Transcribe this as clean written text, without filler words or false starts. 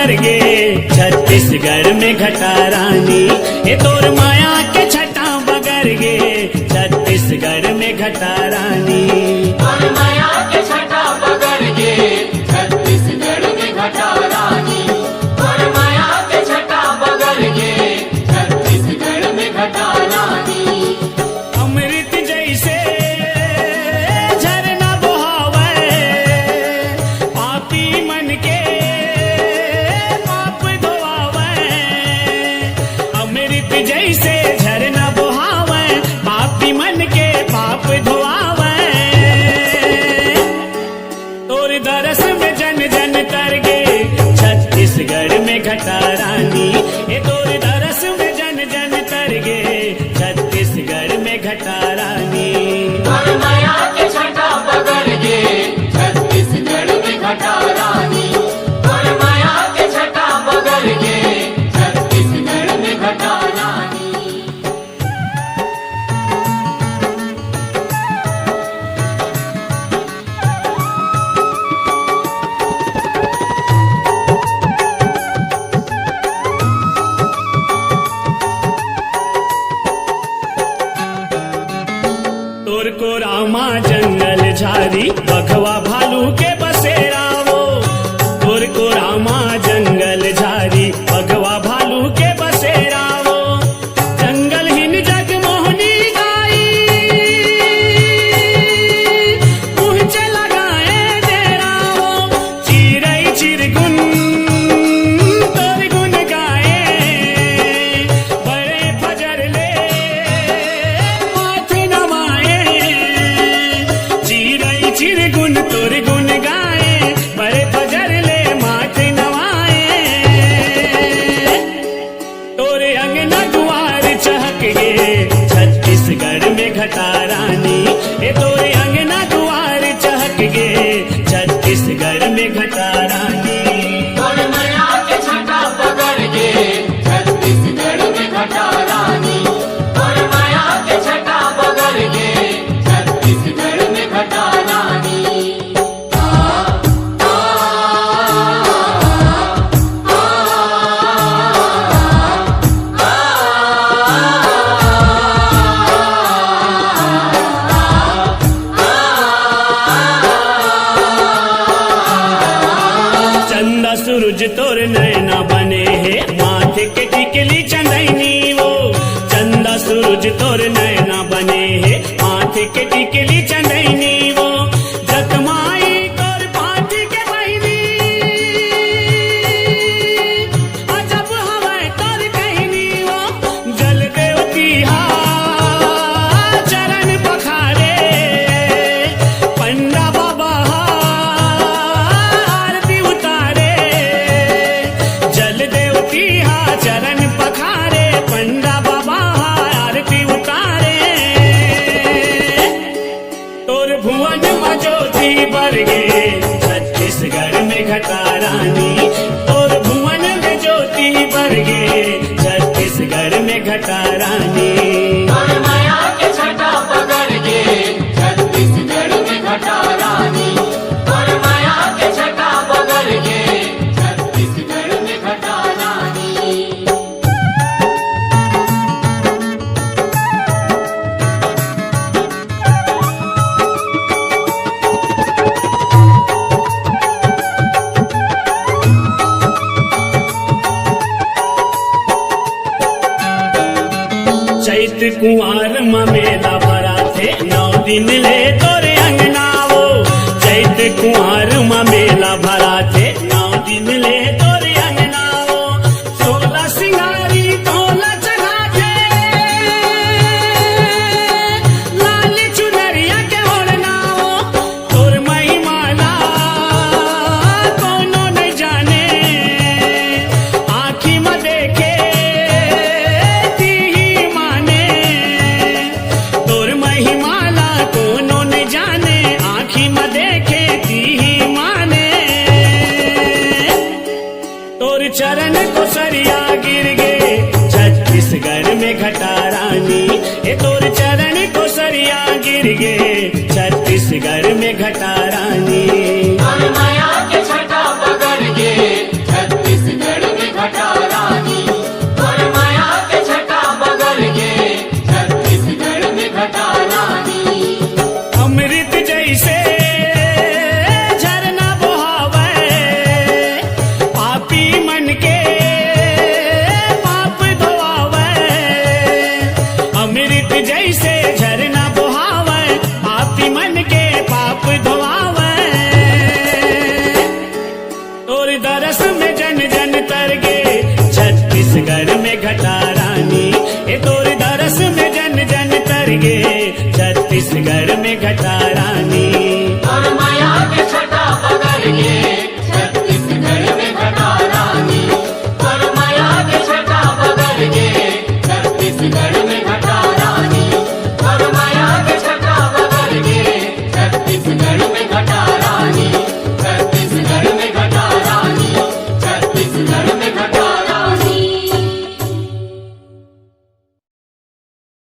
बगर गे छत्तीसगढ़ में घटा रानी, ये तोर माया के छटा बगर गे छत्तीसगढ़ में घटा रानी। तोर माया के छटा बगर गे छत्तीसगढ़ में घटा रानी, तोर माया के छटा बगर गे छत्तीसगढ़ में घटा रानी। अमृत जैसे झरना बहावे पापी मन के पाप धोआवे, अमृत जैसे झरना बहावे पापी मन के पाप धोआवे। तोर दरस में जन जन तर गे छत्तीसगढ़ में घटा रानी, ये तोर दरस में जन जन तर गे छत्तीसगढ़ में घटा रानी। तोर माया के छटा बगर गे छत्तीसगढ़ में घटा रानी, तोर माया के छटा बगर गे छत्तीसगढ़ में घटा रानी। तोर को रामा जंगल झारी बघवा भालू के बसेरा वो, तोर को रामा जंगल झारी बघवा भालू के बसेरा वो। जंगल हिन जग मोहनी गाई मुँह से लगाए डेरा वो, चिरई चिरगुन तोर गुन गाए बड़े फजर ले माथे नवाए, चिरई चिरगुन तोर गुन गाए बड़े फजर ले माथे नवाए। तोरे अंगना दुआर चहक गे छत्तीसगढ़ में घटा रानी, ये तोरे अंगना दुआर चहक गे छत्तीसगढ़ में घटा रानी। तोर माया के छटा बगर गे छत्तीसगढ़ में घटा रानी, तोर माया के छटा बगर गे छत्तीसगढ़ में घटा रानी। चंदा सूरज तोर नैना बने है माथे के टिकली चंदैनी वो, चंदा सूरज तोर नैना बने है माथे के टिकली चंदैनी वो। जतमाई तोर पाटी के बहिनी अजब हवाए तोर कहनी वो, जल देवती हा चरण पखारे पंडा बाबा आरती उतारे, जल देवती हा चरण पखारे पंडा बाबा आरती उतारे। तोर भुवन में ज्योति बर गे छत्तीसगढ़ में घटा रानी, तोर भुवन में ज्योति बर गे छत्तीसगढ़ में घटा रानी। तोर माया के छटा बगर गे छत्तीसगढ़ में घटा रानी, तोर माया के छटा बगर गे छत्तीसगढ़ में घटा रानी। चैत कुंवार में मेला भरा थे 9 दिन ले तोरे अंगना वो, चैत कुंवार में मेला भरा थे 9 दिन ले तोरे अंगना वो। 16 सिंगारी तोला चढ़ा के लाल चुनरिया के ओढ़ना वो, तोर महिमाला कोनो नहीं जाने आँखी में देखे ती ही माने, तोर महिमाला कोनो नहीं जाने आँखी में देखे ती ही माने। तोर चरण को सरिया गिर गे छत्तीसगढ़ में घटा रानी, ये तोर चरण को सरिया गिर गे